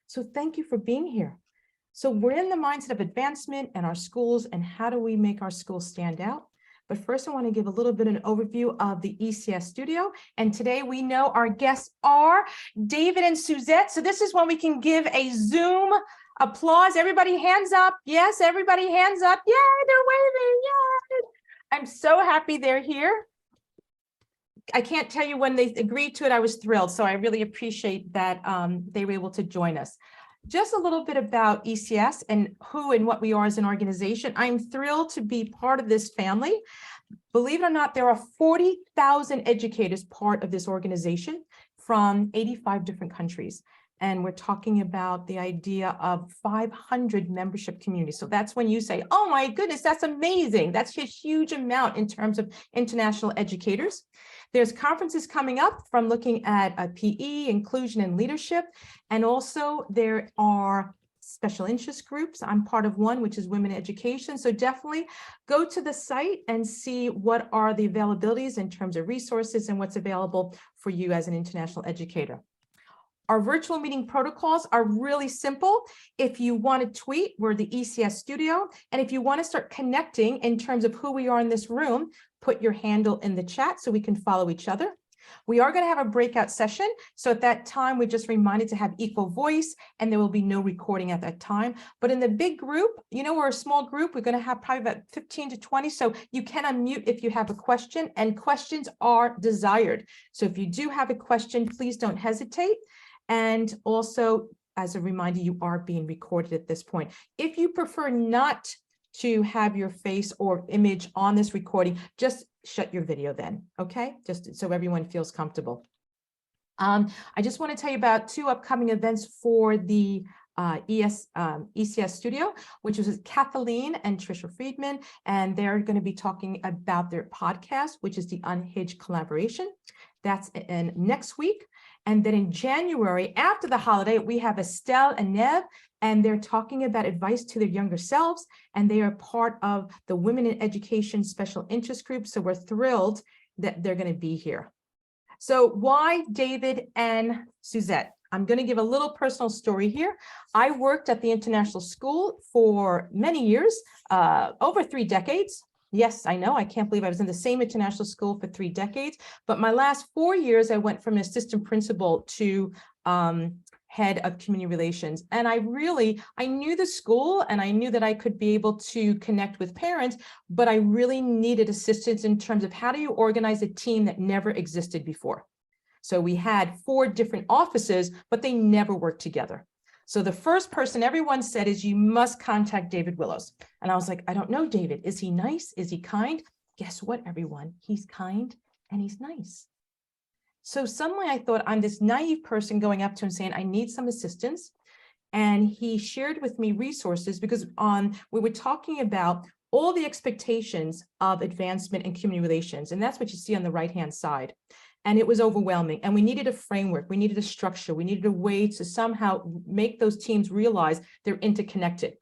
So thank you for being here. So we're in the mindset of advancement and our schools and how do we make our schools stand out? But first, I want to give a little bit of an overview of the ECS studio. And today we know our guests are David and Suzette. So this is when we can give a Zoom applause. Everybody hands up. Yes, everybody hands up. Yay, they're waving. Yay. I'm so happy they're here. I can't tell you when they agreed to it, I was thrilled. So I really appreciate that they were able to join us. Just a little bit about ECS and who and what we are as an organization. I'm thrilled to be part of this family. Believe it or not, there are 40,000 educators part of this organization from 85 different countries. And we're talking about the idea of 500 membership communities. So that's when you say, oh my goodness, that's amazing. That's a huge amount in terms of international educators. There's conferences coming up from looking at PE, inclusion and leadership. And also there are special interest groups. I'm part of one, which is women in education. So definitely go to the site and see what are the availabilities in terms of resources and what's available for you as an international educator. Our virtual meeting protocols are really simple. If you want to tweet, we're the ECS studio. And if you want to start connecting in terms of who we are in this room, put your handle in the chat so we can follow each other. We are going to have a breakout session. So at that time, we're just reminded to have equal voice and there will be no recording at that time. But in the big group, you know, we're a small group. We're going to have probably about 15 to 20. So you can unmute if you have a question, and questions are desired. So if you do have a question, please don't hesitate. And also, as a reminder, you are being recorded at this point. If you prefer not to have your face or image on this recording, just shut your video then, okay? Just so everyone feels comfortable. I just want to tell you about two upcoming events for the ECS studio, which is Kathleen and Trisha Friedman, and they're going to be talking about their podcast, which is the Unhinged Collaboration. That's in next week. And then in January, after the holiday, we have Estelle and Nev, and they're talking about advice to their younger selves, and they are part of the Women in Education Special Interest Group. So we're thrilled that they're going to be here. So why David and Suzette? I'm going to give a little personal story here. I worked at the international school for many years, over 3 decades. Yes, I know. I can't believe I was in the same international school for 3 decades. But my last 4 years, I went from an assistant principal to head of community relations. And I knew the school and I knew that I could be able to connect with parents, but I really needed assistance in terms of how do you organize a team that never existed before. So we had 4 different offices, but they never worked together. So the first person everyone said is, you must contact David Willows. And I was like, I don't know David. Is he nice? Is he kind? Guess what, everyone? He's kind and he's nice. So suddenly I thought, I'm this naive person going up to him saying, I need some assistance. And he shared with me resources because we were talking about all the expectations of advancement in community relations. And that's what you see on the right-hand side. And it was overwhelming. And we needed a framework. We needed a structure. We needed a way to somehow make those teams realize they're interconnected.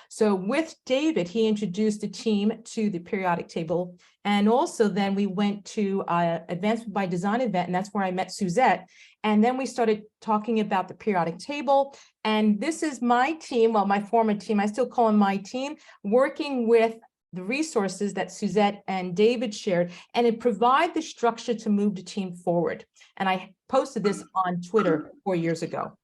So with David, he introduced the team to the periodic table. And also then we went to Advancement by Design event, and that's where I met Suzette. And then we started talking about the periodic table. And this is my team, well, my former team, I still call them my team, working with the resources that Suzette and David shared, and it provided the structure to move the team forward. And I posted this on Twitter 4 years ago.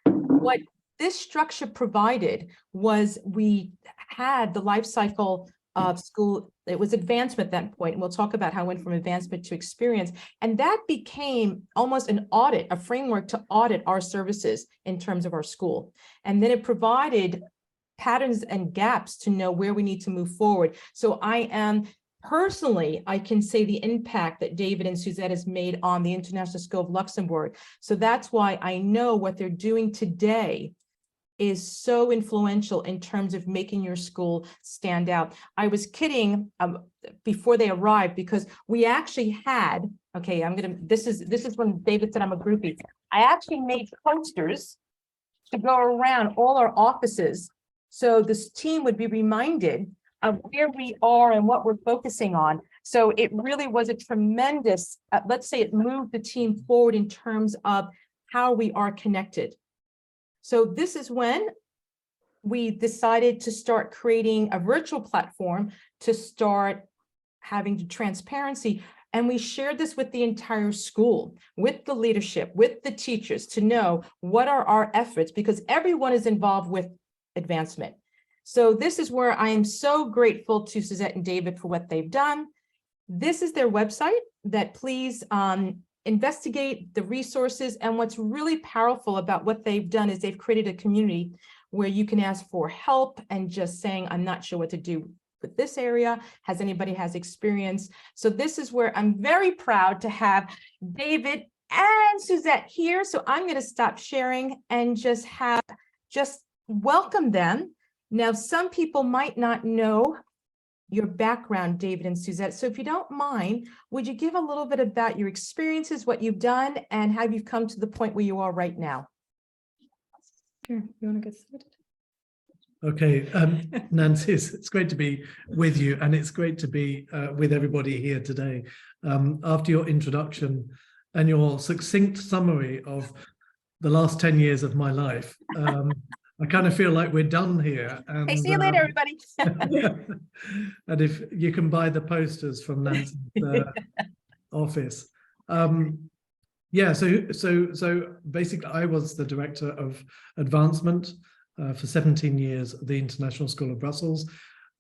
What this structure provided was we had the life cycle of school. It was advancement at that point, and we'll talk about how it went from advancement to experience. And that became almost an audit, a framework to audit our services in terms of our school. And then it provided patterns and gaps to know where we need to move forward. So I am personally, I can say the impact that David and Suzette has made on the International School of Luxembourg. So that's why I know what they're doing today is so influential in terms of making your school stand out. I was kidding before they arrived because we actually had, okay, this is when David said I'm a groupie. I actually made posters to go around all our offices, so this team would be reminded of where we are and what we're focusing on. So it really was a tremendous, let's say it moved the team forward in terms of how we are connected. So this is when we decided to start creating a virtual platform to start having the transparency. And we shared this with the entire school, with the leadership, with the teachers to know what are our efforts, because everyone is involved with advancement. So this is where I am so grateful to Suzette and David for what they've done. This is their website that please investigate the resources. And what's really powerful about what they've done is they've created a community where you can ask for help and just saying, I'm not sure what to do with this area. Has anybody has experience? So this is where I'm very proud to have David and Suzette here. So I'm going to stop sharing and just welcome them. Now, some people might not know your background, David and Suzette. So if you don't mind, would you give a little bit about your experiences, what you've done, and how you've come to the point where you are right now? Sure. You want to get started? Okay, Nancy, it's great to be with you, and it's great to be with everybody here today. After your introduction and your succinct summary of the last 10 years of my life, I kind of feel like we're done here. And, hey, see you later, everybody. And if you can buy the posters from Nancy's office. Yeah, so basically I was the director of advancement for 17 years at the International School of Brussels.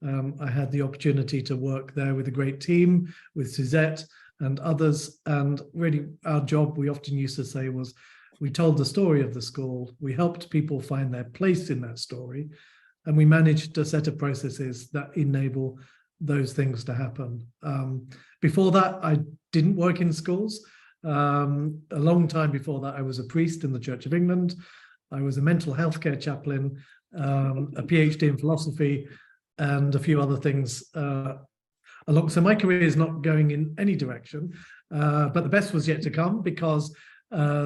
I had the opportunity to work there with a great team, with Suzette and others. And really our job, we often used to say, was we told the story of the school, we helped people find their place in that story, and we managed a set of processes that enable those things to happen. Before that, I didn't work in schools. A long time before that, I was a priest in the Church of England. I was a mental health care chaplain, a PhD in philosophy, and a few other things along. So my career is not going in any direction, but the best was yet to come, because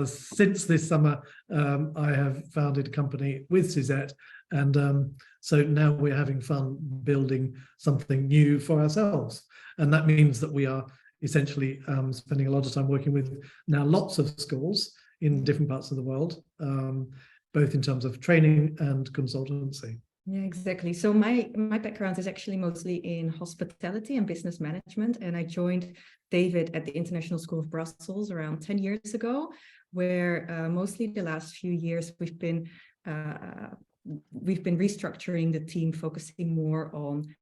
since this summer, I have founded a company with Suzette, and so now we're having fun building something new for ourselves. And that means that we are essentially spending a lot of time working with now lots of schools in different parts of the world, both in terms of training and consultancy. Yeah, exactly. So my background is actually mostly in hospitality and business management, and I joined David at the International School of Brussels around 10 years ago, where mostly the last few years we've been restructuring the team, focusing more on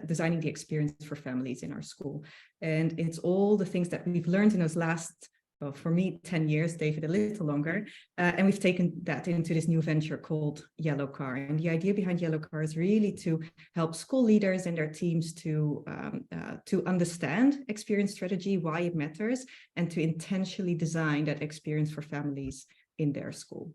designing the experience for families in our school. And it's all the things that we've learned in those last, well, for me, 10 years, David, a little longer. And we've taken that into this new venture called Yellow Car. And the idea behind Yellow Car is really to help school leaders and their teams to understand experience strategy, why it matters, and to intentionally design that experience for families in their school.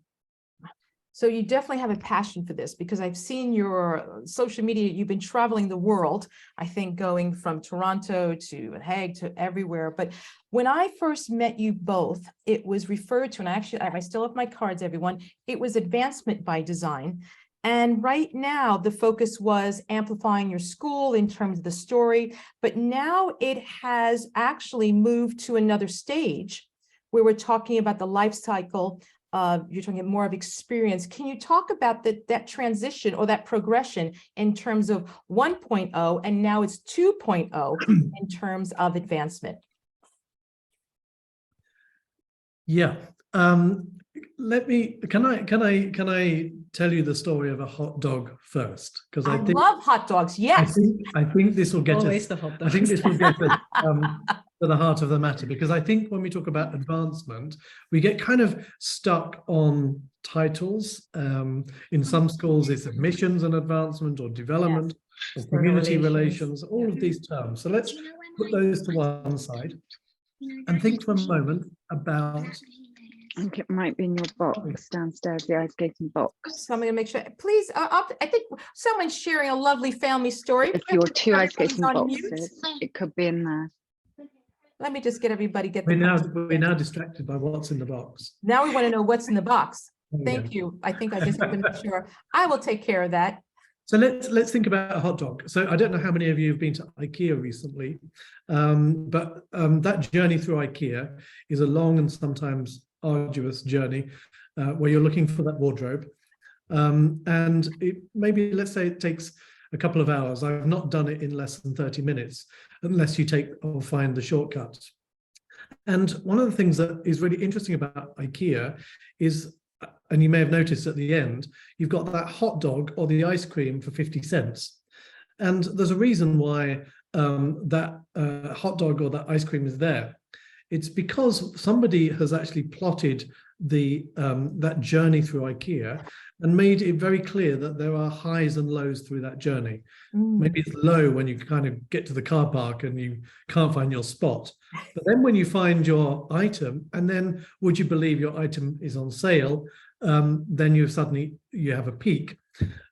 So you definitely have a passion for this, because I've seen your social media. You've been traveling the world, I think, going from Toronto to The Hague to everywhere. But when I first met you both, it was referred to, and I still have my cards, everyone, it was advancement by design. And right now, the focus was amplifying your school in terms of the story. But now it has actually moved to another stage where we're talking about the life cycle. You're talking more of experience. Can you talk about that transition or that progression in terms of 1.0 and now it's 2.0 in terms of advancement? Yeah. Can I tell you the story of a hot dog first? Because I love hot dogs. Yes. I think this will get Always us. the hot dogs. I think this will get us to the heart of the matter, because I think when we talk about advancement, we get kind of stuck on titles. In some schools, it's admissions and advancement, or development, or community relations, all of these terms. So let's put those to one side and think for a moment about. I think it might be in your box downstairs, the ice skating box. So I'm going to make sure. Please, I think someone's sharing a lovely family story. If your two ice skating boxes, it could be in there. Let me just get everybody We're now distracted by what's in the box. Now we want to know what's in the box. Thank you. I think I just have to make sure. I will take care of that. So let's think about a hot dog. So I don't know how many of you have been to IKEA recently, but that journey through IKEA is a long and sometimes arduous journey. where you're looking for that wardrobe. And maybe, let's say it takes a couple of hours. I've not done it in less than 30 minutes, unless you take or find the shortcuts. And one of the things that is really interesting about IKEA is, and you may have noticed at the end, you've got that hot dog or the ice cream for 50 cents. And there's a reason why that hot dog or that ice cream is there. It's because somebody has actually plotted that journey through IKEA and made it very clear that there are highs and lows through that journey. Maybe it's low when you kind of get to the car park and you can't find your spot. But then when you find your item, and then would you believe your item is on sale, then you have a peak.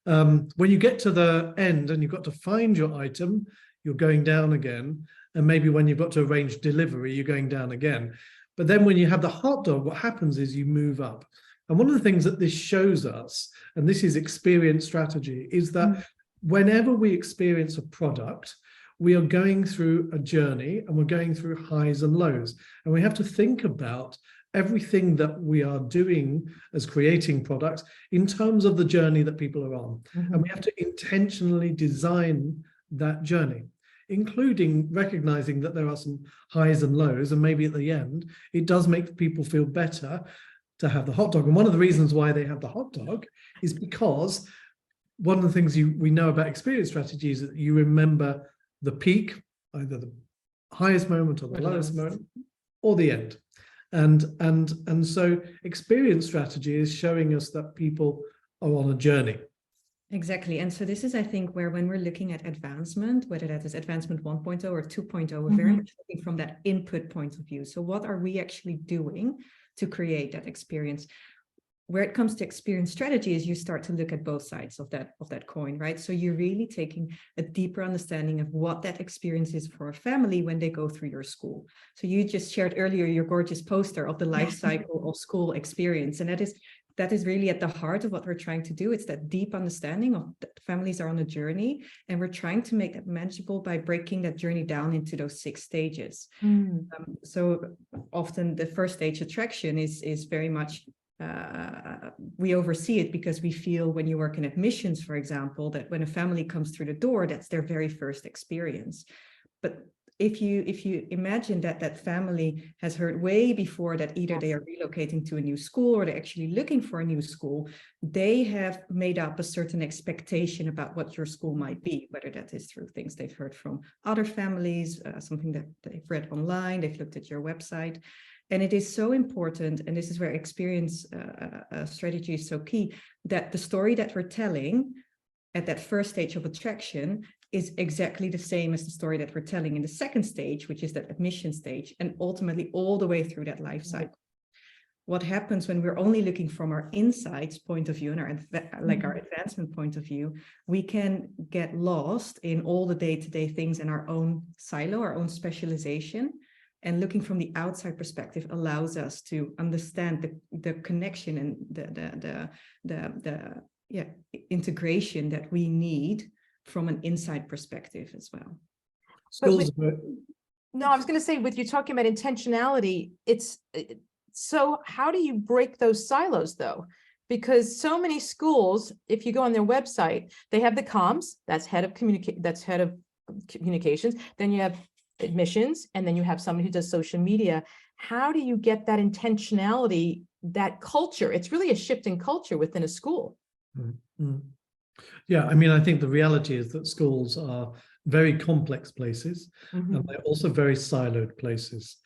When you get to the end and you've got to find your item, you're going down again. And maybe when you've got to arrange delivery, you're going down again. But then when you have the hot dog, what happens is you move up. And one of the things that this shows us, and this is experience strategy, is that whenever we experience a product, we are going through a journey and we're going through highs and lows. And we have to think about everything that we are doing as creating products in terms of the journey that people are on. And we have to intentionally design that journey, including recognizing that there are some highs and lows, and maybe at the end, it does make people feel better to have the hot dog. And one of the reasons why they have the hot dog is because one of the things we know about experience strategy is that you remember the peak, either the highest moment or the lowest moment, or the end. And so experience strategy is showing us that people are on a journey. Exactly. And so this is, I think, where when we're looking at advancement, whether that is advancement 1.0 or 2.0, we're very much looking from that input point of view. So what are we actually doing to create that experience? Where it comes to experience strategy is you start to look at both sides of that coin, right? So you're really taking a deeper understanding of what that experience is for a family when they go through your school. So you just shared earlier your gorgeous poster of the life cycle of school experience. And that is really at the heart of what we're trying to do. It's that deep understanding of that families are on a journey, and we're trying to make that manageable by breaking that journey down into those 6 stages. So often the first stage, attraction, is very much we oversee it because we feel when you work in admissions, for example, that when a family comes through the door, that's their very first experience. But if you imagine that family has heard way before that either they are relocating to a new school or they're actually looking for a new school, they have made up a certain expectation about what your school might be, whether that is through things they've heard from other families, something that they've read online, they've looked at your website. And it is so important, and this is where experience strategy is so key, that the story that we're telling at that first stage of attraction is exactly the same as the story that we're telling in the second stage, which is that admission stage, and ultimately all the way through that life cycle. What happens when we're only looking from our insights point of view and our advancement point of view, we can get lost in all the day-to-day things in our own silo, our own specialization. And looking from the outside perspective allows us to understand the connection and the integration that we need from an inside perspective as well. No, I was going to say, with you talking about intentionality, so how do you break those silos though? Because so many schools, if you go on their website, they have the comms, that's head of communications. Then you have admissions, and then you have someone who does social media. How do you get that intentionality, that culture? It's really a shift in culture within a school. Yeah, I mean, I think the reality is that schools are very complex places, and they're also very siloed places.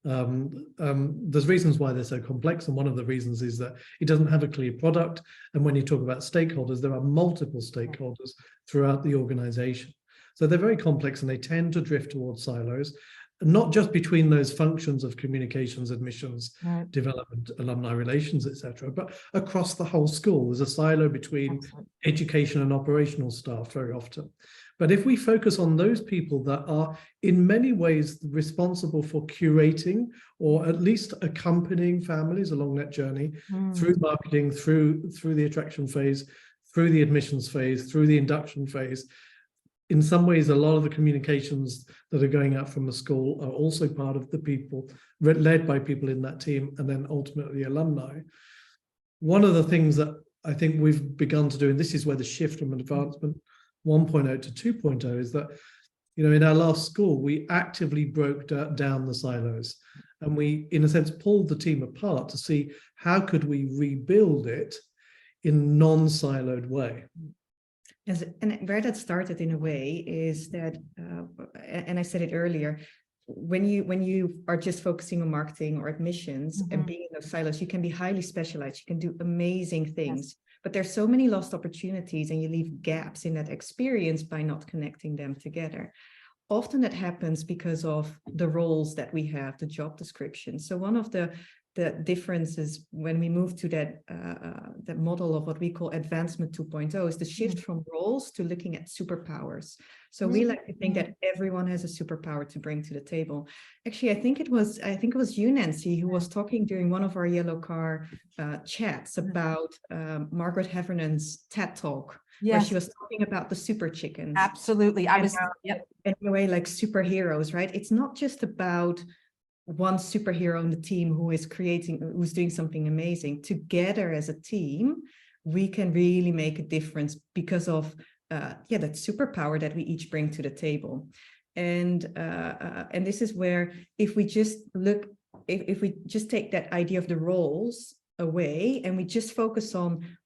There's reasons why they're so complex, and one of the reasons is that it doesn't have a clear product. And when you talk about stakeholders, there are multiple stakeholders throughout the organization. So they're very complex, and they tend to drift towards silos, not just between those functions of communications, admissions, development, alumni relations, etc., but across the whole school. There's a silo between education and operational staff very often. But if we focus on those people that are in many ways responsible for curating or at least accompanying families along that journey through marketing, through the attraction phase, through the admissions phase, through the induction phase, in some ways, a lot of the communications that are going out from the school are also part of the people, led by people in that team, and then ultimately alumni. one of the things that I think we've begun to do, and this is where the shift from advancement 1.0 to 2.0 is that, in our last school, we actively broke down the silos, and we, in a sense, pulled the team apart to see how could we rebuild it in non-siloed way. And where that started in a way is that, and I said it earlier, when you are just focusing on marketing or admissions and being in those silos, you can be highly specialized, you can do amazing things, but there's so many lost opportunities and you leave gaps in that experience by not connecting them together. Often that happens because of the roles that we have, the job description. So one of the differences when we move to that model of what we call advancement 2.0 is the shift from roles to looking at superpowers. So we like to think that everyone has a superpower to bring to the table. Actually, I think it was you, Nancy, who was talking during one of our Yellow Car chats about Margaret Havernan's TED Talk, where she was talking about the super chickens. Absolutely. In a way, like superheroes, right? It's not just about one superhero on the team who's doing something amazing. Together as a team, we can really make a difference because of that superpower that we each bring to the table. And this is where if we just take that idea of the roles away and we just focus on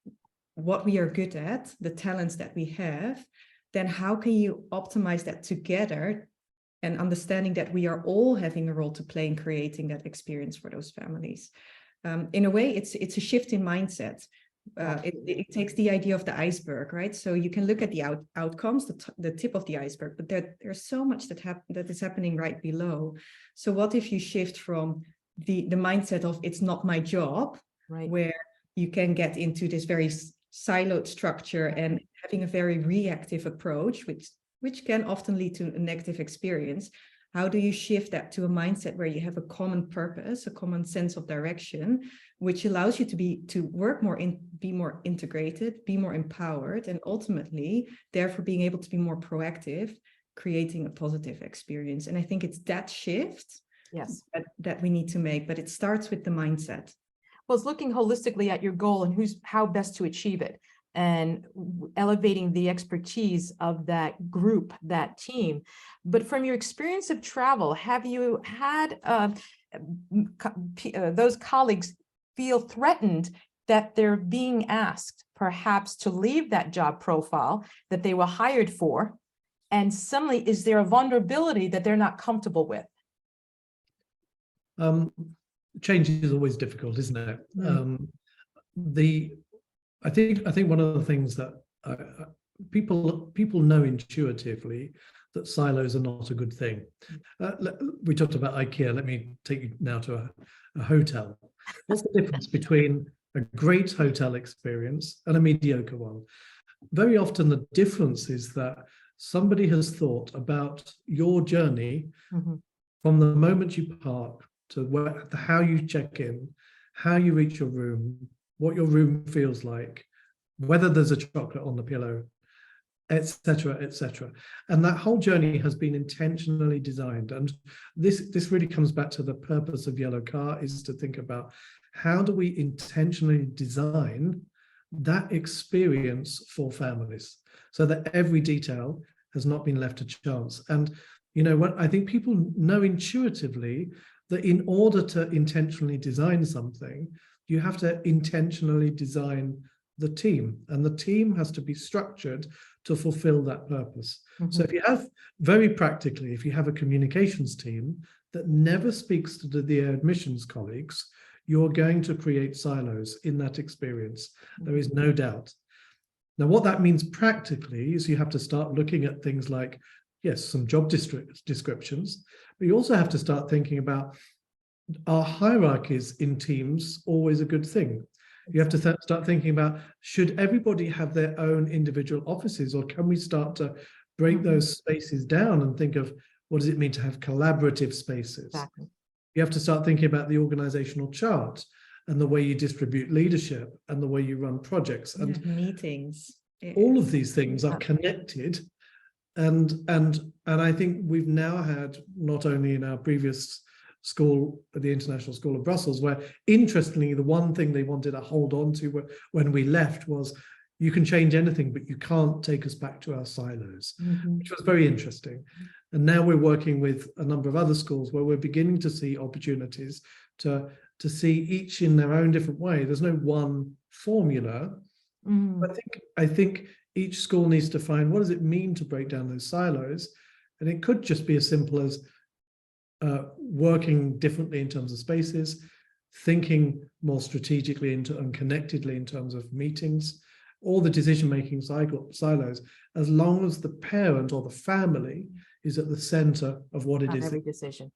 what we are good at, the talents that we have, then how can you optimize that together and understanding that we are all having a role to play in creating that experience for those families. In a way, it's a shift in mindset. It takes the idea of the iceberg, right? So you can look at the outcomes, the tip of the iceberg, but there's so much that is happening right below. So what if you shift from the mindset of it's not my job, where you can get into this very siloed structure and having a very reactive approach, which can often lead to a negative experience. How do you shift that to a mindset where you have a common purpose, a common sense of direction, which allows you to work more be more integrated, be more empowered, and ultimately, therefore, being able to be more proactive, creating a positive experience. And I think it's that shift that we need to make, but it starts with the mindset. Well, it's looking holistically at your goal and how best to achieve it, and elevating the expertise of that group, that team. But from your experience of travel, have you had those colleagues feel threatened that they're being asked perhaps to leave that job profile that they were hired for? And suddenly, is there a vulnerability that they're not comfortable with? Change is always difficult, isn't it? I think one of the things that people know intuitively that silos are not a good thing. We talked about IKEA. Let me take you now to a hotel. What's the difference between a great hotel experience and a mediocre one? Very often the difference is that somebody has thought about your journey from the moment you park to how you check in, how you reach your room, what your room feels like, whether there's a chocolate on the pillow, etc., etc. And that whole journey has been intentionally designed. And this really comes back to the purpose of Yellow Car, is to think about how do we intentionally design that experience for families so that every detail has not been left to chance. And what I think people know intuitively that in order to intentionally design something, you have to intentionally design the team, and the team has to be structured to fulfill that purpose. So if you have, very practically, if you have a communications team that never speaks to the admissions colleagues, you're going to create silos in that experience. There is no doubt. Now, what that means practically is you have to start looking at things like, yes, some job descriptions, but you also have to start thinking about, are hierarchies in teams always a good thing? You have to start thinking about, should everybody have their own individual offices, or can we start to break those spaces down and think of what does it mean to have collaborative spaces? Exactly. You have to start thinking about the organizational chart and the way you distribute leadership and the way you run projects and meetings. All of these things are connected. And I think we've now had, not only in our previous school at the International School of Brussels, where interestingly, the one thing they wanted to hold on to when we left was, you can change anything, but you can't take us back to our silos, which was very interesting. And now we're working with a number of other schools where we're beginning to see opportunities to see each in their own different way. There's no one formula. I think each school needs to find, what does it mean to break down those silos? And it could just be as simple as working differently in terms of spaces, thinking more strategically and connectedly in terms of meetings, all the decision-making silos, as long as the parent or the family is at the center of what it is. Every decision.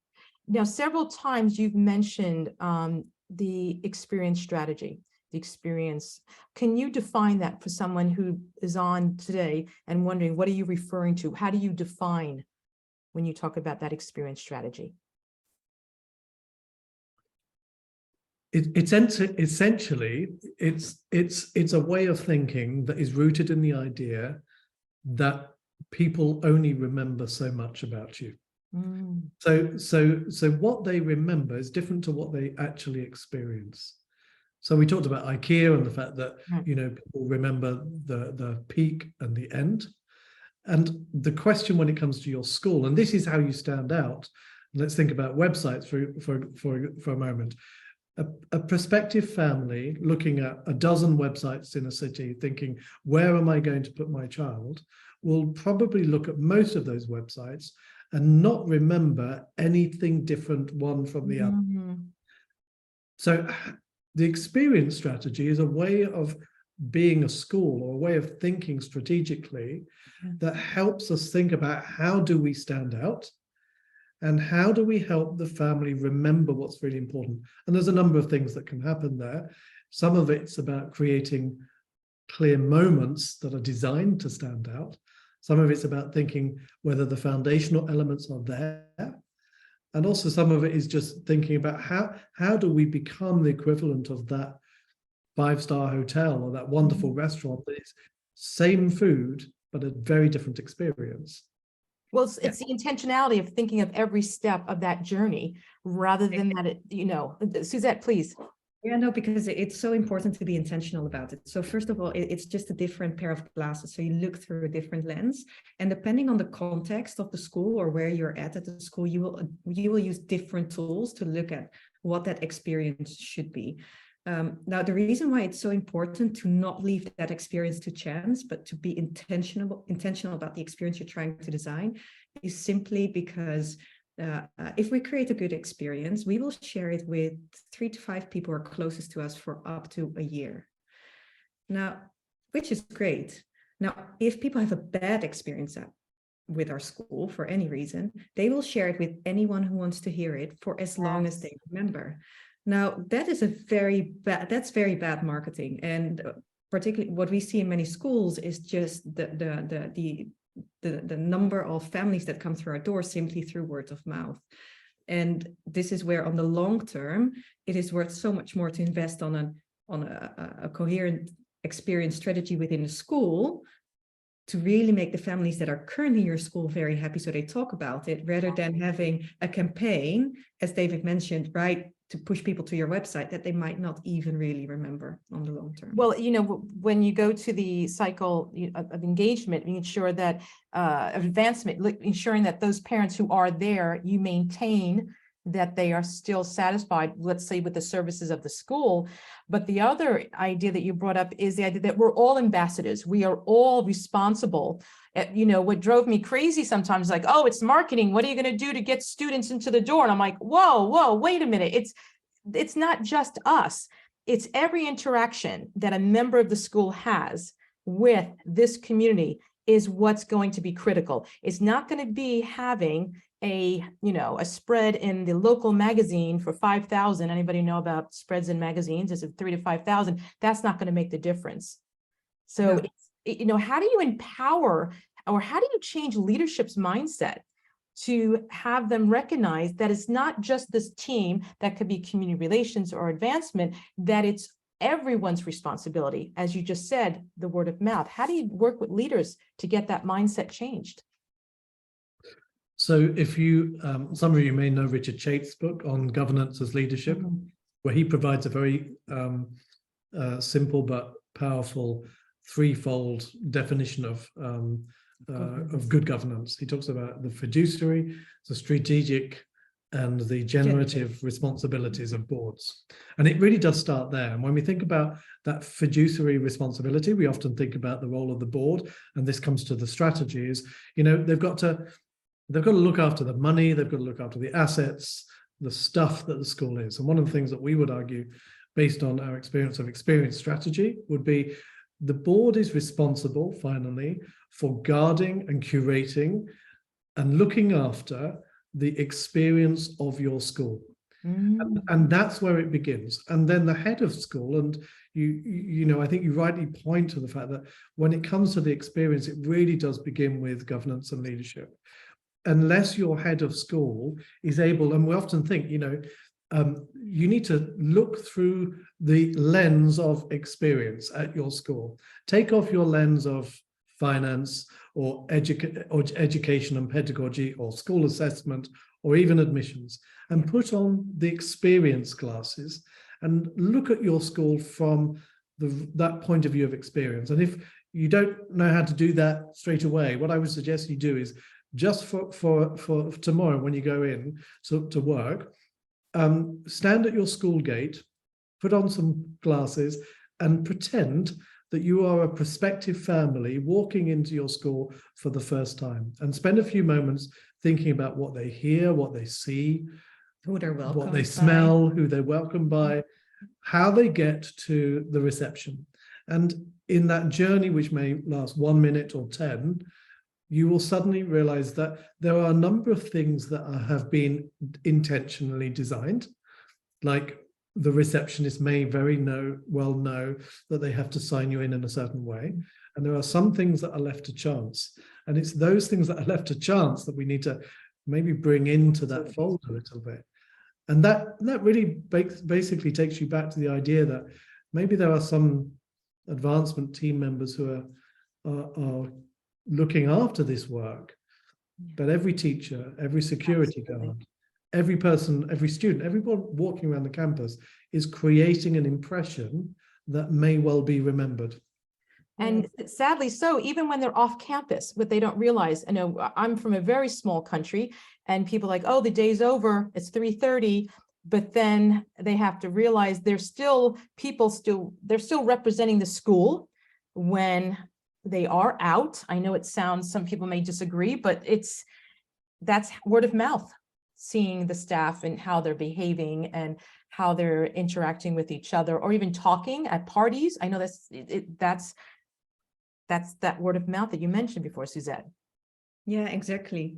Now, several times you've mentioned the experience strategy, the experience. Can you define that for someone who is on today and wondering, what are you referring to? How do you define when you talk about that experience strategy? Essentially, it's a way of thinking that is rooted in the idea that people only remember so much about you. So what they remember is different to what they actually experience. So we talked about IKEA and the fact that people remember the peak and the end. And the question when it comes to your school, and this is how you stand out. Let's think about websites for a moment. A prospective family looking at a dozen websites in a city, thinking, where am I going to put my child, will probably look at most of those websites and not remember anything different one from the other. So the experience strategy is a way of being a school, or a way of thinking strategically that helps us think about, how do we stand out? And how do we help the family remember what's really important? And there's a number of things that can happen there. Some of it's about creating clear moments that are designed to stand out. Some of it's about thinking whether the foundational elements are there. And also some of it is just thinking about how do we become the equivalent of that five-star hotel or that wonderful restaurant that is same food, but a very different experience. Well, it's the intentionality of thinking of every step of that journey rather than that, Suzette, please. Yeah, no, because it's so important to be intentional about it. So first of all, it's just a different pair of glasses. So you look through a different lens, and depending on the context of the school or where you're at the school, you will use different tools to look at what that experience should be. Now, the reason why it's so important to not leave that experience to chance, but to be intentional about the experience you're trying to design, is simply because if we create a good experience, we will share it with 3 to 5 people who are closest to us for up to a year. Now, which is great. Now, if people have a bad experience with our school for any reason, they will share it with anyone who wants to hear it for as long as they remember. Now, that is very bad marketing. And particularly what we see in many schools is just the number of families that come through our doors simply through word of mouth. And this is where on the long term, it is worth so much more to invest on a coherent experience strategy within the school to really make the families that are currently in your school very happy so they talk about it, rather than having a campaign, as David mentioned, right, to push people to your website that they might not even really remember on the long term. Well, when you go to the cycle of engagement, you ensure that of advancement, ensuring that those parents who are there, you maintain that they are still satisfied, let's say, with the services of the school. But the other idea that you brought up is the idea that we're all ambassadors. We are all responsible. What drove me crazy sometimes, like, oh, it's marketing. What are you going to do to get students into the door? And I'm like, whoa, wait a minute. It's not just us. It's every interaction that a member of the school has with this community is what's going to be critical. It's not going to be having a spread in the local magazine for 5,000. Anybody know about spreads in magazines? It's 3,000 to 5,000. That's not going to make the difference. So, how do you empower, or how do you change leadership's mindset to have them recognize that it's not just this team that could be community relations or advancement, that it's everyone's responsibility, as you just said, the word of mouth. How do you work with leaders to get that mindset changed? So if you, some of you may know Richard Chait's book on governance as leadership, where he provides a very simple but powerful threefold definition of good governance. He talks about the fiduciary, the strategic, and the generative responsibilities of boards. And it really does start there. And when we think about that fiduciary responsibility, we often think about the role of the board, and this comes to the strategies. You know, they've got to look after the money, they've got to look after the assets, the stuff that the school is. And one of the things that we would argue, based on our experience of experience strategy, would be the board is responsible, finally, for guarding and curating and looking after the experience of your school. And that's where it begins. And then the head of school, and you know, I think you rightly point to the fact that when it comes to the experience, it really does begin with governance and leadership. Unless your head of school is able, and we often think, you know, you need to look through the lens of experience at your school. Take off your lens of finance or education and pedagogy or school assessment or even admissions, and put on the experience glasses and look at your school from that point of view of experience. And if you don't know how to do that straight away, what I would suggest you do is just for tomorrow when you go in to work, stand at your school gate, put on some glasses and pretend that you are a prospective family walking into your school for the first time, and spend a few moments thinking about what they hear, what they see, who they're welcomed what they smell, who they're welcomed by, how they get to the reception. And in that journey, which may last 1 minute or 10, you will suddenly realize that there are a number of things that have been intentionally designed, like the receptionist may well know that they have to sign you in a certain way. And there are some things that are left to chance. And it's those things that are left to chance that we need to maybe bring into that fold a little bit. And that really basically takes you back to the idea that maybe there are some advancement team members who are looking after this work, but every teacher, every security guard, every person, every student, everyone walking around the campus is creating an impression that may well be remembered. And sadly, so even when they're off campus, what they don't realize, I know I'm from a very small country and people are like, oh, the day's over, it's 3:30, but then they have to realize they're still representing the school when they are out. I know some people may disagree, but that's word of mouth, seeing the staff and how they're behaving and how they're interacting with each other, or even talking at parties. I know that's that word of mouth that you mentioned before, Suzette. Yeah, exactly.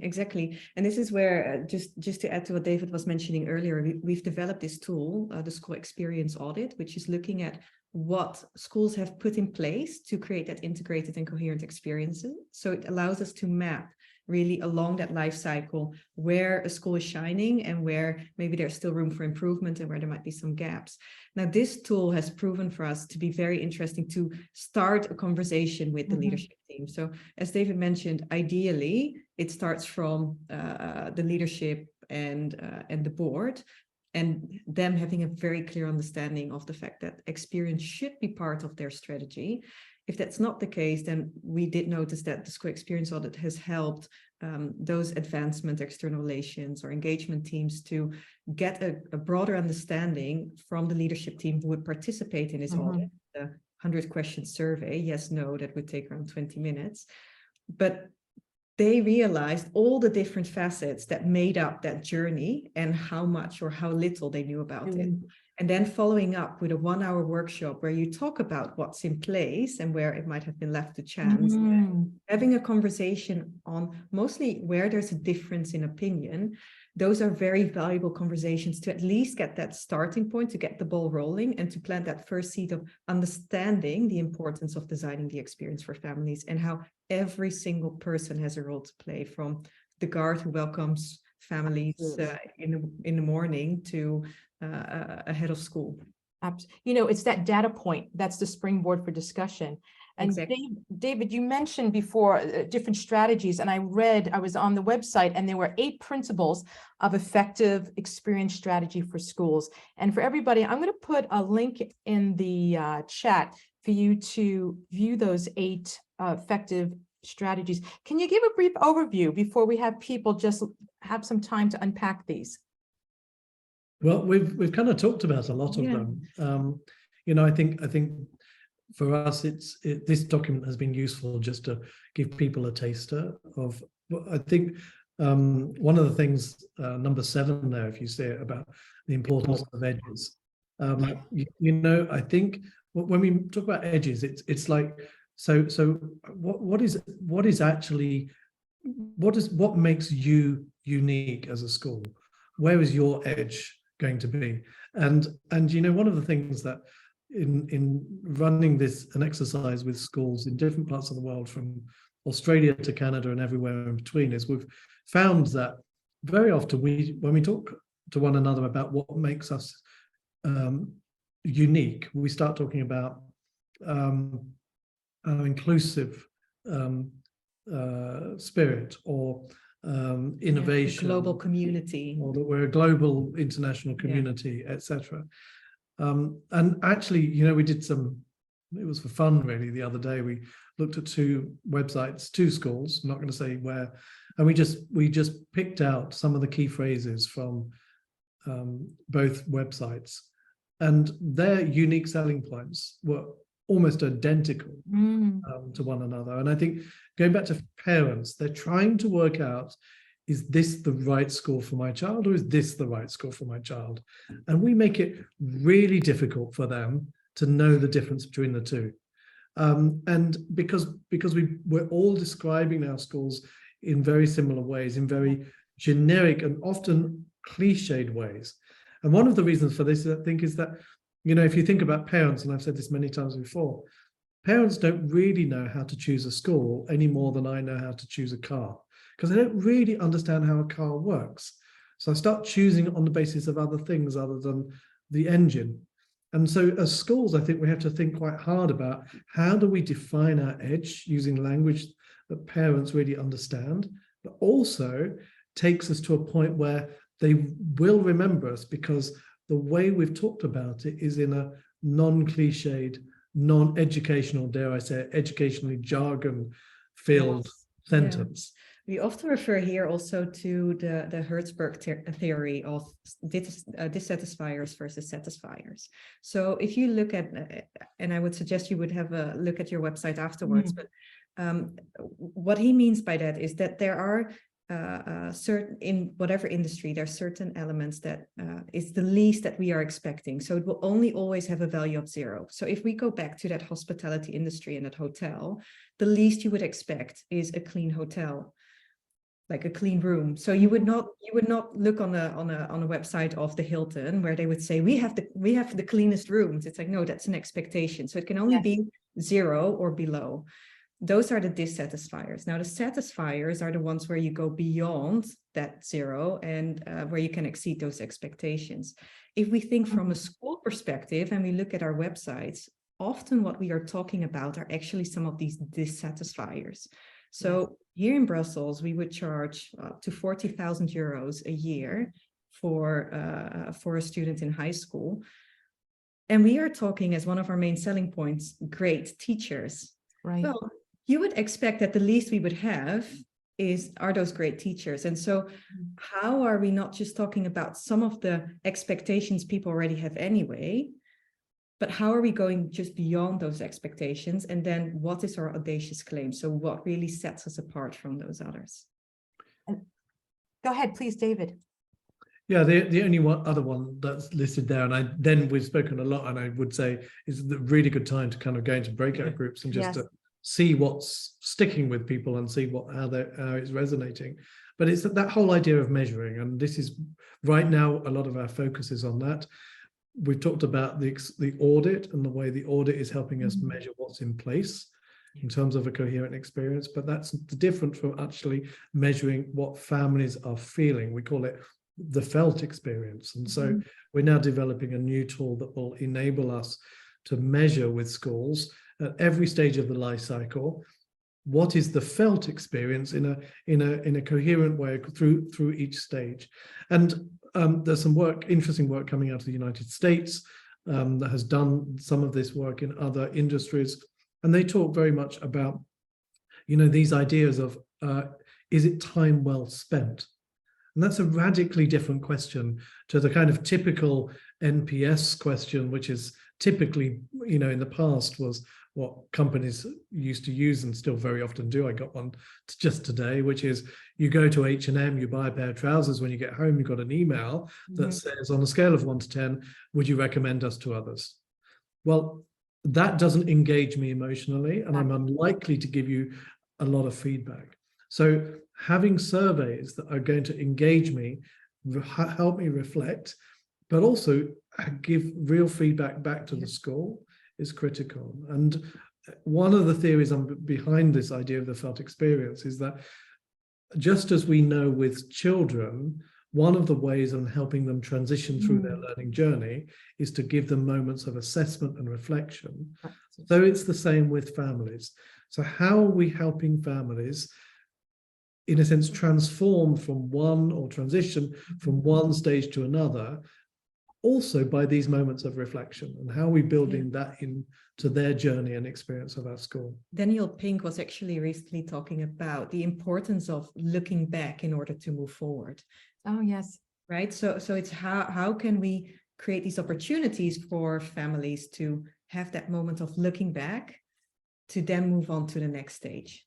And this is where, just to add to what David was mentioning earlier, we've developed this tool, the School Experience Audit, which is looking at what schools have put in place to create that integrated and coherent experiences. So it allows us to map really along that life cycle where a school is shining and where maybe there's still room for improvement and where there might be some gaps. Now, this tool has proven for us to be very interesting to start a conversation with the leadership team. So as David mentioned, ideally, it starts from the leadership and the board, and them having a very clear understanding of the fact that experience should be part of their strategy. If that's not the case, then we did notice that the School Experience Audit has helped those advancement, external relations or engagement teams to get a broader understanding from the leadership team who would participate in this audit, the 100-question survey, yes, no, that would take around 20 minutes. But they realized all the different facets that made up that journey and how much or how little they knew about it. And then following up with a 1-hour workshop where you talk about what's in place and where it might have been left to chance, having a conversation on mostly where there's a difference in opinion. Those are very valuable conversations to at least get that starting point, to get the ball rolling and to plant that first seed of understanding the importance of designing the experience for families and how every single person has a role to play, from the guard who welcomes families in the morning to a head of school. You know, it's that data point, that's the springboard for discussion. And Exactly. David, you mentioned before different strategies, and I was on the website, and there were 8 principles of effective experience strategy for schools. And for everybody, I'm going to put a link in the chat for you to view those 8 effective strategies. Can you give a brief overview before we have people just have some time to unpack these? Well, we've kind of talked about a lot of Yeah. them. You know, I think for us, this document has been useful just to give people a taster of. I think one of the things, number 7 there, if you say it, about the importance of edges. You know, I think when we talk about edges, it's like so. What makes you unique as a school? Where is your edge going to be? And you know, one of the things that in running an exercise with schools in different parts of the world, from Australia to Canada and everywhere in between, is we've found that very often when we talk to one another about what makes us unique, we start talking about inclusive spirit, or innovation, global community, or that we're a global international community, etc. And actually, you know, we did it was for fun really the other day. We looked at 2 websites, 2 schools, I'm not going to say where, and we just picked out some of the key phrases from both websites, and their unique selling points were almost identical to one another. And I think, going back to parents, they're trying to work out, is this the right school for my child, or is this the right school for my child? And we make it really difficult for them to know the difference between the 2. And because we're all describing our schools in very similar ways, in very generic and often cliched ways. And one of the reasons for this, I think, is that, you know, if you think about parents, and I've said this many times before, parents don't really know how to choose a school any more than I know how to choose a car, because I don't really understand how a car works. So I start choosing on the basis of other things other than the engine. And so as schools, I think we have to think quite hard about, how do we define our edge using language that parents really understand, but also takes us to a point where they will remember us, because the way we've talked about it is in a non-cliched, non-educational, dare I say, educationally jargon-filled sentence. We often refer here also to the Hertzberg theory of dissatisfiers versus satisfiers. So if you look at, and I would suggest you would have a look at your website afterwards, but what he means by that is that there are certain, in whatever industry, there are certain elements that is the least that we are expecting. So it will only always have a value of 0. So if we go back to that hospitality industry and that hotel, the least you would expect is a clean hotel, like a clean room. So you would not look on a website of the Hilton where they would say we have the cleanest rooms. It's like, no, that's an expectation. So it can only be 0 or below. Those are the dissatisfiers. Now, the satisfiers are the ones where you go beyond that 0 and where you can exceed those expectations. If we think from a school perspective and we look at our websites, often what we are talking about are actually some of these dissatisfiers. So here in Brussels, we would charge up to 40,000 euros a year for a student in high school. And we are talking, as one of our main selling points, great teachers. Right. Well, you would expect that the least we would have are those great teachers. And so how are we not just talking about some of the expectations people already have anyway, but how are we going just beyond those expectations? And then what is our audacious claim? So what really sets us apart from those others? Go ahead, please, David. Yeah, the only other one that's listed there, and we've spoken a lot, and I would say is a really good time to kind of go into breakout groups and just to see what's sticking with people and see how it's resonating. But it's that whole idea of measuring, and this is right now a lot of our focus is on that. We've talked about the audit and the way the audit is helping us measure what's in place in terms of a coherent experience, but that's different from actually measuring what families are feeling. We call it the felt experience. And so we're now developing a new tool that will enable us to measure with schools at every stage of the life cycle what is the felt experience in a coherent way through each stage. And there's some interesting work coming out of the United States that has done some of this work in other industries, and they talk very much about, you know, these ideas of is it time well spent? And that's a radically different question to the kind of typical NPS question, which is typically, you know, in the past was what companies used to use and still very often do. I got one just today, which is you go to H&M, you buy a pair of trousers. When you get home, you got an email that says, on a scale of 1 to 10, would you recommend us to others? Well, that doesn't engage me emotionally, and I'm unlikely to give you a lot of feedback. So having surveys that are going to engage me, help me reflect, but also give real feedback back to the school is critical. And one of the theories behind this idea of the felt experience is that just as we know with children, one of the ways of helping them transition through their learning journey is to give them moments of assessment and reflection. So it's the same with families. So how are we helping families, in a sense, transform from one, or transition from one stage to another, also by these moments of reflection, and how are we building that into their journey and experience of our school? Daniel Pink was actually recently talking about the importance of looking back in order to move forward. Oh, yes. Right. So it's how can we create these opportunities for families to have that moment of looking back to then move on to the next stage.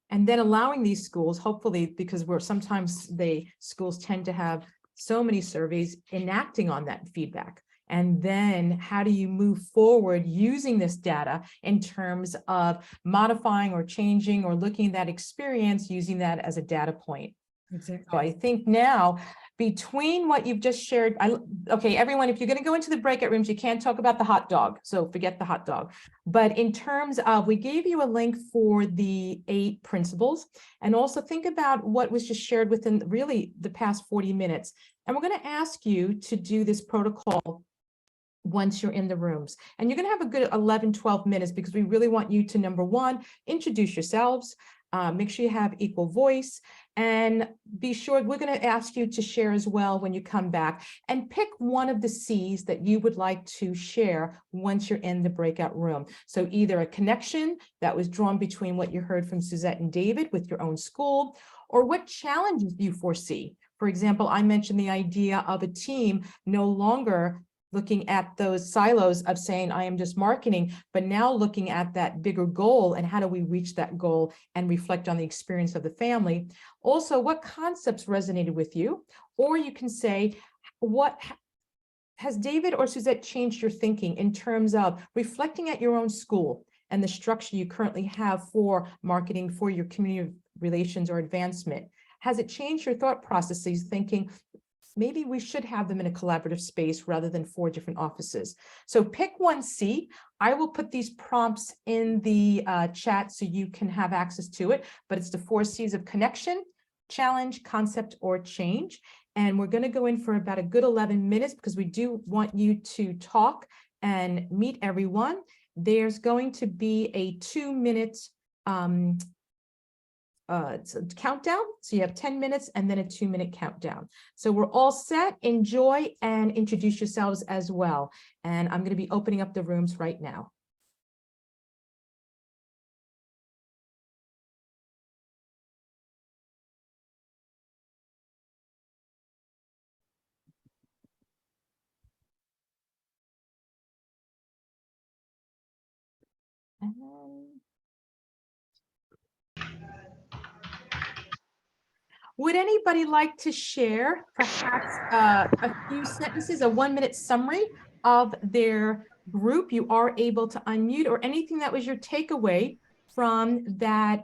And then allowing these schools, hopefully, because sometimes schools tend to have so many surveys, enacting on that feedback. And then how do you move forward using this data in terms of modifying or changing or looking at that experience, using that as a data point? Exactly. So I think now, between what you've just shared, okay, everyone, if you're going to go into the breakout rooms, you can't talk about the hot dog, so forget the hot dog. But in terms of, we gave you a link for the 8 principles, and also think about what was just shared within really the past 40 minutes. And we're going to ask you to do this protocol once you're in the rooms. And you're going to have a good 11, 12 minutes, because we really want you to, number one, introduce yourselves, make sure you have equal voice, and be sure, we're going to ask you to share as well when you come back, and pick one of the C's that you would like to share once you're in the breakout room. So either a connection that was drawn between what you heard from Suzette and David with your own school, or what challenges you foresee. For example, I mentioned the idea of a team no longer looking at those silos of saying, I am just marketing, but now looking at that bigger goal and how do we reach that goal and reflect on the experience of the family. Also, what concepts resonated with you? Or you can say, what has David or Suzette changed your thinking in terms of reflecting at your own school and the structure you currently have for marketing for your community relations or advancement? Has it changed your thought processes, thinking, maybe we should have them in a collaborative space rather than 4 different offices? So pick one C. I will put these prompts in the chat so you can have access to it, but it's the 4 C's of connection, challenge, concept, or change. And we're going to go in for about a good 11 minutes because we do want you to talk and meet everyone. There's going to be a 2-minute countdown. So you have 10 minutes and then a 2-minute countdown. So we're all set. Enjoy and introduce yourselves as well. And I'm going to be opening up the rooms right now. Would anybody like to share perhaps a few sentences, a 1-minute summary of their group? You are able to unmute, or anything that was your takeaway from that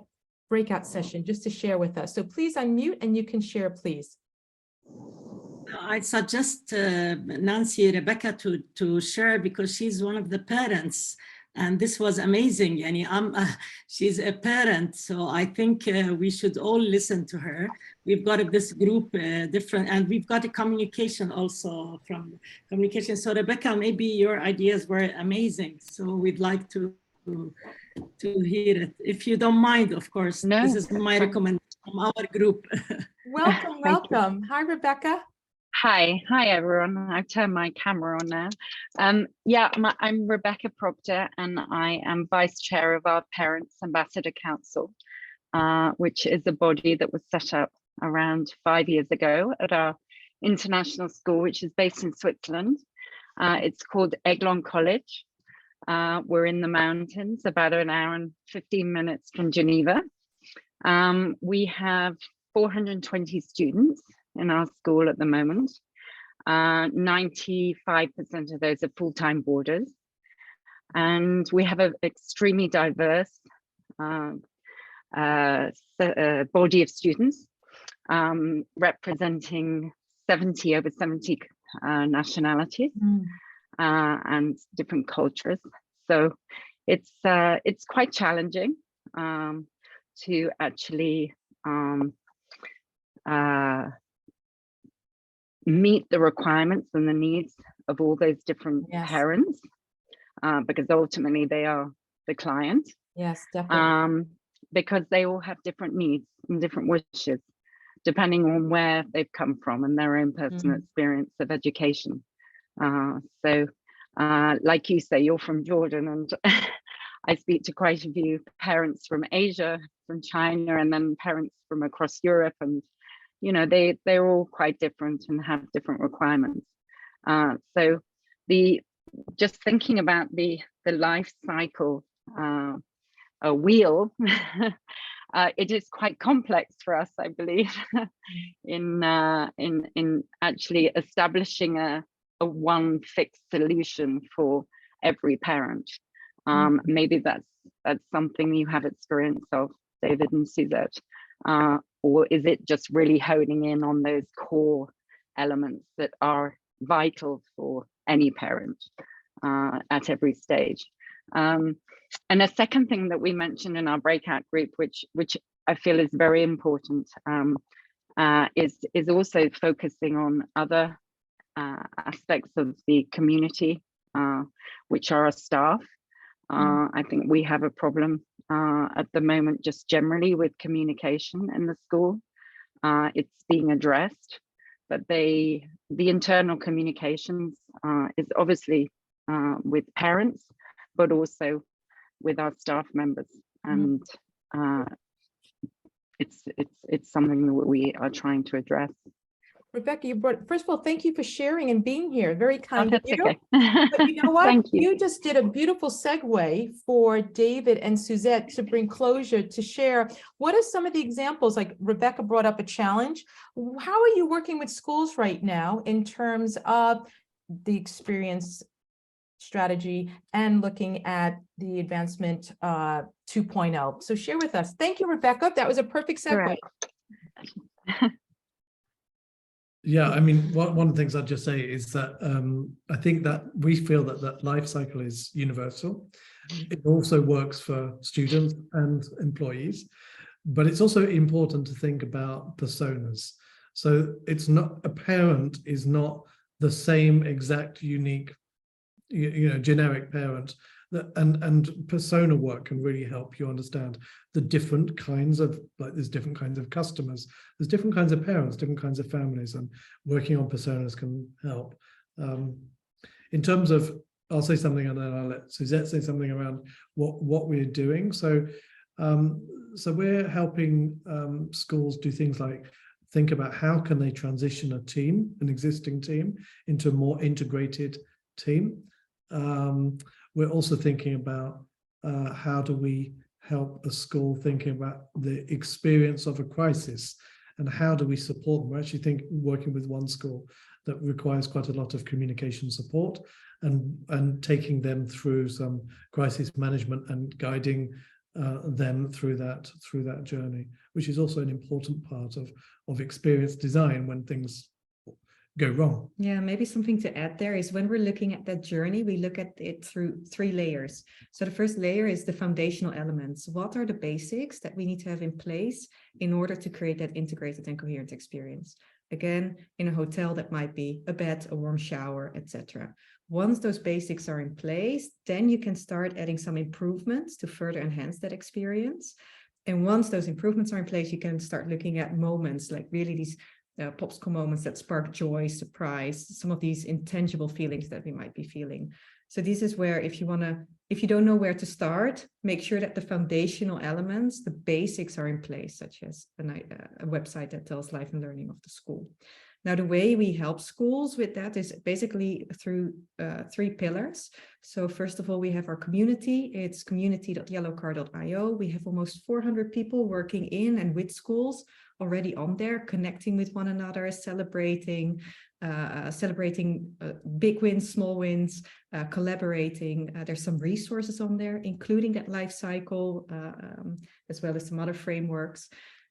breakout session, just to share with us. So please unmute and you can share, please. I suggest Nancy Rebecca to share, because she's one of the parents And this was amazing. Yani she's a parent, so I think we should all listen to her. We've got this group different, and we've got a communication also from communication. So Rebecca, maybe your ideas were amazing. So we'd like to hear it. If you don't mind, of course. No, This is my recommendation from our group. Welcome, Thank you. welcome. Hi, Rebecca. Hi everyone. I've turned my camera on now. Yeah, I'm Rebecca Proctor, and I am Vice Chair of our Parents Ambassador Council, which is a body that was set up around 5 years ago at our international school, which is based in Switzerland. It's called Aiglon College. We're in the mountains, about an hour and 15 minutes from Geneva. We have 420 students in our school at the moment. 95% of those are full-time boarders. And we have an extremely diverse body of students, representing over 70 nationalities and different cultures. So it's quite challenging to actually meet the requirements and the needs of all those different parents, because ultimately they are the client. Yes, definitely. Because they all have different needs and different wishes, depending on where they've come from and their own personal experience of education. So like you say, you're from Jordan, and I speak to quite a few parents from Asia, from China, and then parents from across Europe, and you know, they're all quite different and have different requirements. So just thinking about the life cycle wheel, it is quite complex for us, I believe, in actually establishing a one fixed solution for every parent. Maybe that's something you have experience of, David and Suzette. Or is it just really honing in on those core elements that are vital for any parent at every stage? And a second thing that we mentioned in our breakout group, which I feel is very important, is also focusing on other aspects of the community, which are our staff. I think we have a problem at the moment, just generally with communication in the school. It's being addressed, but the internal communications is obviously with parents, but also with our staff members, and it's something that we are trying to address. Rebecca, first of all, thank you for sharing and being here. Very kind of you. Okay. But you know what? Thank you. You just did a beautiful segue for David and Suzette to bring closure, to share. What are some of the examples? Like Rebecca brought up a challenge. How are you working with schools right now in terms of the experience strategy and looking at the advancement 2.0? So share with us. Thank you, Rebecca. That was a perfect segue. Yeah, I mean, one of the things I'd just say is that I think that we feel that life cycle is universal. It also works for students and employees, but it's also important to think about personas. So it's not, a parent is not the same exact unique, generic parent. And persona work can really help you understand the different kinds of, there's different kinds of customers, there's different kinds of parents, different kinds of families, and working on personas can help. In terms of, I'll say something and then I'll let Suzette say something around what we're doing. So we're helping schools do things like think about how can they transition an existing team, into a more integrated team. We're also thinking about how do we help a school thinking about the experience of a crisis, and how do we support them. We're actually working with one school that requires quite a lot of communication support, and taking them through some crisis management and guiding them through that journey, which is also an important part of experience design when things go wrong. Yeah, maybe something to add there is when we're looking at that journey, we look at it through 3 layers. So the first layer is the foundational elements. What are the basics that we need to have in place in order to create that integrated and coherent experience? Again, in a hotel, that might be a bed, a warm shower, etc. Once those basics are in place, then you can start adding some improvements to further enhance that experience. And once those improvements are in place, you can start looking at moments like really these popsicle moments that spark joy, surprise, some of these intangible feelings that we might be feeling. So this is where if you don't know where to start, make sure that the foundational elements, the basics are in place, such as a website that tells life and learning of the school. Now, the way we help schools with that is basically through 3 pillars. So first of all, we have our community. It's community.yellowcar.io. We have almost 400 people working in and with schools already on there, connecting with one another, celebrating big wins, small wins, collaborating. There's some resources on there, including that life cycle, as well as some other frameworks.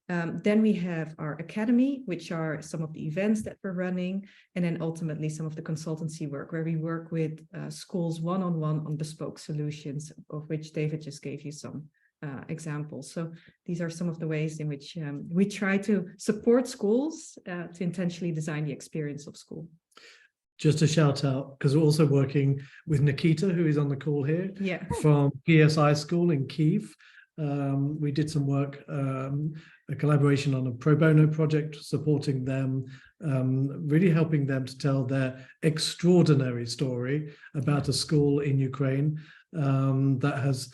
Then we have our academy, which are some of the events that we're running, and then ultimately some of the consultancy work where we work with schools one-on-one on bespoke solutions, of which David just gave you some examples. So these are some of the ways in which we try to support schools to intentionally design the experience of school. Just a shout out, because we're also working with Nikita, who is on the call here, from PSI School in Kiev. We did some work, a collaboration on a pro bono project, supporting them, really helping them to tell their extraordinary story about a school in Ukraine that has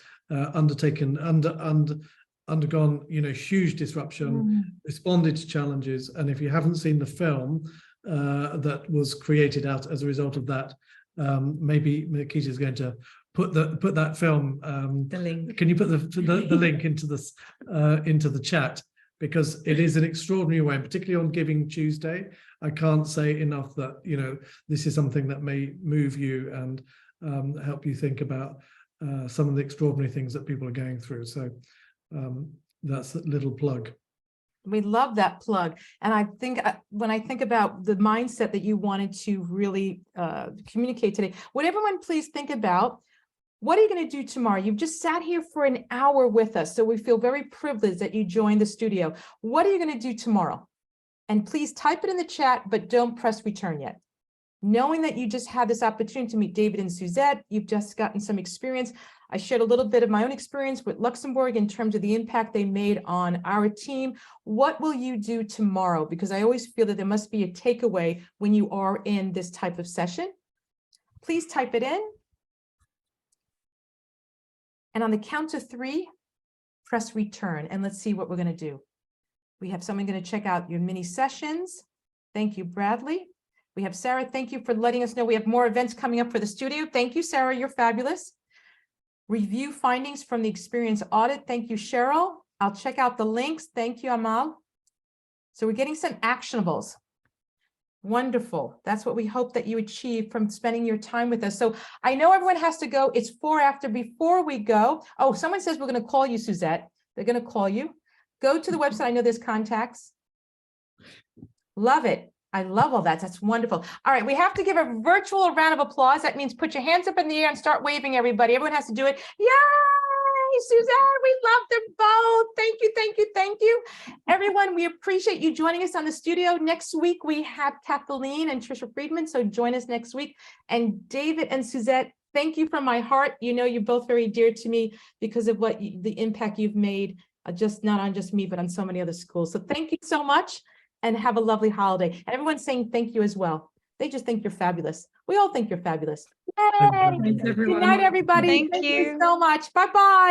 undergone, huge disruption, responded to challenges. And if you haven't seen the film that was created out as a result of that, maybe Nikita is going to put that film. The link. Can you put the link into the chat? Because it is an extraordinary way, particularly on Giving Tuesday. I can't say enough that this is something that may move you and help you think about some of the extraordinary things that people are going through. So that's a little plug. We love that plug. And I think when I think about the mindset that you wanted to really communicate today, would everyone please think about, what are you going to do tomorrow? You've just sat here for an hour with us, so we feel very privileged that you joined the studio. What are you going to do tomorrow? And please type it in the chat, but don't press return yet. Knowing that you just had this opportunity to meet David and Suzette, you've just gotten some experience. I shared a little bit of my own experience with Luxembourg in terms of the impact they made on our team. What will you do tomorrow? Because I always feel that there must be a takeaway when you are in this type of session. Please type it in. And on the count of 3, press return, and let's see what we're going to do. We have someone going to check out your mini sessions. Thank you, Bradley. We have Sarah. Thank you for letting us know we have more events coming up for the studio. Thank you, Sarah. You're fabulous. Review findings from the experience audit. Thank you, Cheryl. I'll check out the links. Thank you, Amal. So we're getting some actionables. Wonderful. That's what we hope that you achieve from spending your time with us. So I know everyone has to go. It's 4 after. Before we go, oh, someone says we're going to call you, Suzette. They're going to call you. Go to the website. I know there's contacts. Love it. I love all that. That's wonderful. All right, we have to give a virtual round of applause. That means put your hands up in the air and start waving, everybody. Everyone has to do it. Yay, Suzette, we love them both. Thank you, thank you, thank you. Everyone, we appreciate you joining us on the studio. Next week, we have Kathleen and Trisha Friedman, so join us next week. And David and Suzette, thank you from my heart. You're both very dear to me because of the impact you've made, not on just me, but on so many other schools. So thank you so much. And have a lovely holiday. And everyone's saying thank you as well. They just think you're fabulous. We all think you're fabulous. Yay! Thanks, Good night, everybody. Thank you So much. Bye-bye.